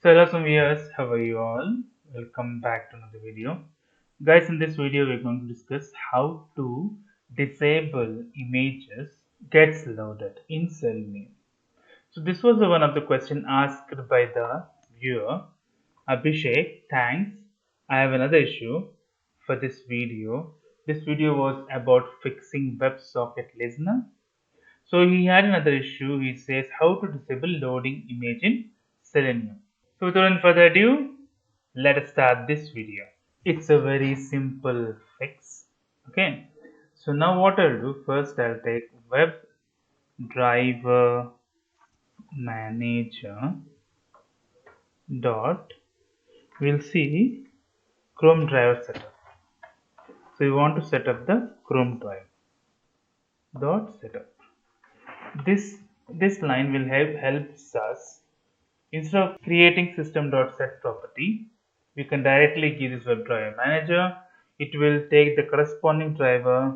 So hello some viewers, how are you all? Welcome back to another video. Guys, in this video we're going to discuss how to disable images gets loaded in Selenium. So this was one of the questions asked by the viewer Abhishek. Thanks. I have another issue for this video. This video was about fixing WebSocket listener. So he had another issue. He says how to disable loading image in Selenium. So without any further ado, let us start this video. It's a very simple fix. Okay. So now what I'll do, first I'll take WebDriver Manager dot, we'll see Chrome driver setup. So we want to set up the Chrome driver dot setup. This line will helps us. Instead of creating system.set property, we can directly give this WebDriver Manager. It will take the corresponding driver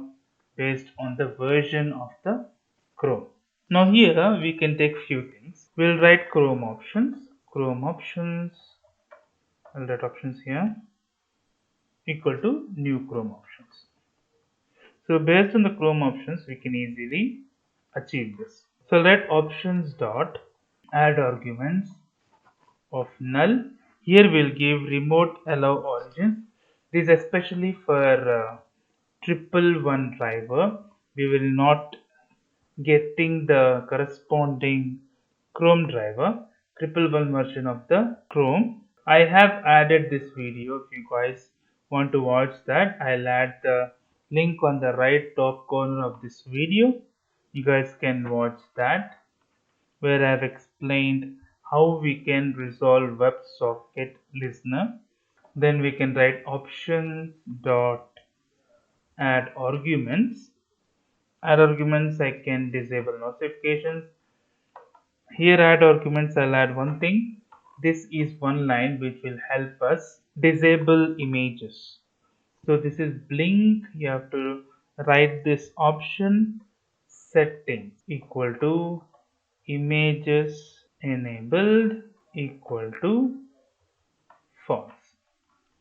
based on the version of the Chrome. Now here we can take few things. We'll write Chrome options. I'll write options here equal to new Chrome options. So based on the Chrome options, we can easily achieve this. So let options dot add arguments of null. Here we'll give remote allow origins. This is especially for 111 driver. We will not getting the corresponding Chrome driver, 111 version of the Chrome. I have added this video. If you guys want to watch that, I'll add the link on the right top corner of this video. You guys can watch that, where I've explained how we can resolve WebSocket listener. Then we can write options dot add arguments. Add arguments, I can disable notifications. Here add arguments, I'll add one thing. This is one line which will help us disable images. So this is blink. You have to write this option settings equal to images enabled equal to false.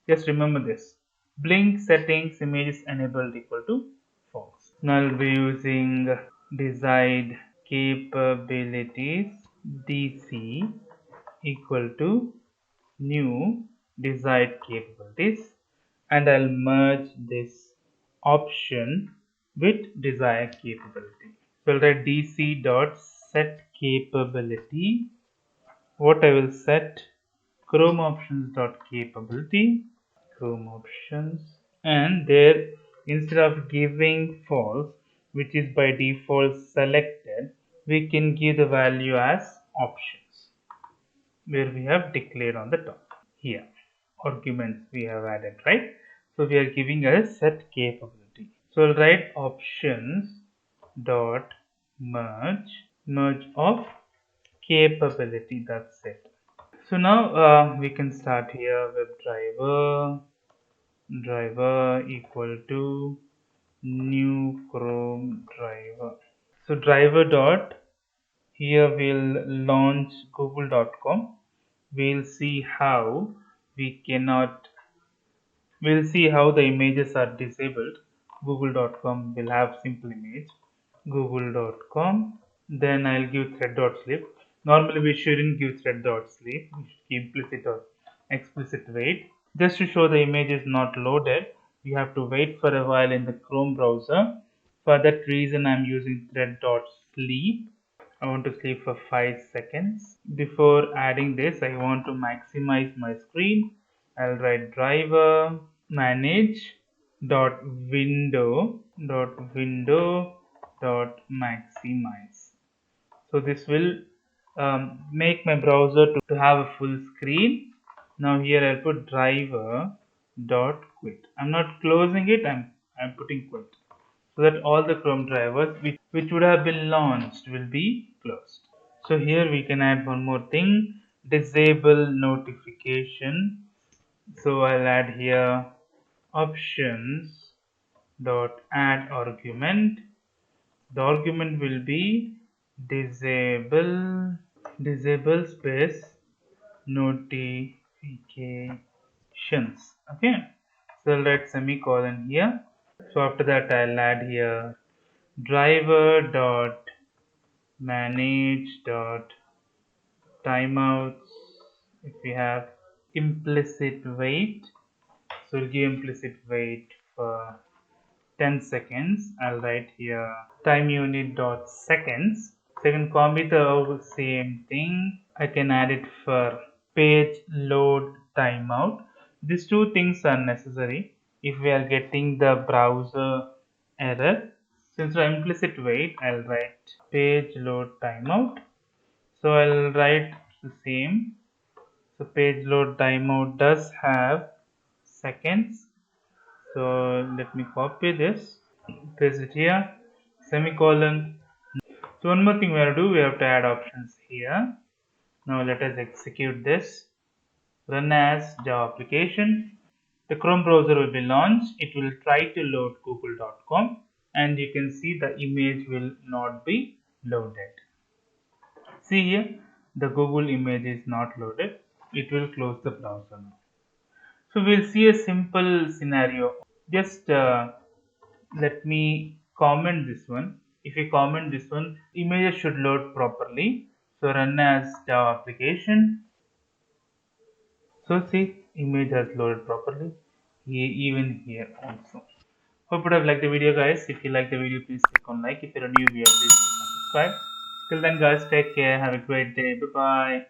Just remember this. Blink settings images enabled equal to false. Now I'll be using desired capabilities DC equal to new desired capabilities, and I'll merge this option with desired capability. So I'll write DC dot set capability. What I will set Chrome options dot capability, Chrome options, and there instead of giving false, which is by default selected, we can give the value as options, where we have declared on the top. Here arguments we have added, right? So we are giving a set capability. So I'll write options dot merge of capability. That's it. So now we can start here. WebDriver driver equal to new Chrome driver. So driver dot, here we'll launch google.com. We'll see how the images are disabled. Google.com will have simple image. Google.com. Then I'll give thread.sleep. Normally we shouldn't give thread.sleep. We should give implicit or explicit wait. Just to show the image is not loaded, we have to wait for a while in the Chrome browser. For that reason I'm using thread.sleep. I want to sleep for 5 seconds. Before adding this, I want to maximize my screen. I'll write driver manage dot window dot maximize. So this will make my browser to have a full screen. Now here I'll put driver dot quit. I'm not closing it, I'm putting quit, so that all the Chrome drivers which would have been launched will be closed. So here we can add one more thing, disable notification. So I'll add here options dot add argument. The argument will be disable space notifications. Okay, so I'll write semicolon here. So after that I'll add here driver dot manage dot timeouts. If we have implicit wait, so we'll give implicit wait for 10 seconds. I'll write here TimeUnit.seconds. Second com with the same thing. I can add it for page load timeout. These two things are necessary if we are getting the browser error. Since for implicit wait, I'll write page load timeout. So I'll write the same. So page load timeout does have seconds. So let me copy this, paste it here, semicolon. So one more thing we have to do, we have to add options here. Now let us execute this. Run as Java application. The Chrome browser will be launched. It will try to load google.com and you can see the image will not be loaded. See here, the Google image is not loaded. It will close the browser now. So we'll see a simple scenario. Just let me comment this one. If you comment this one, images should load properly. So run as Java application. So see, image has loaded properly. Even here also. Hope you have liked the video, guys. If you like the video, please click on like. If you're a new viewer, please click on subscribe. Till then, guys, take care. Have a great day. Bye bye.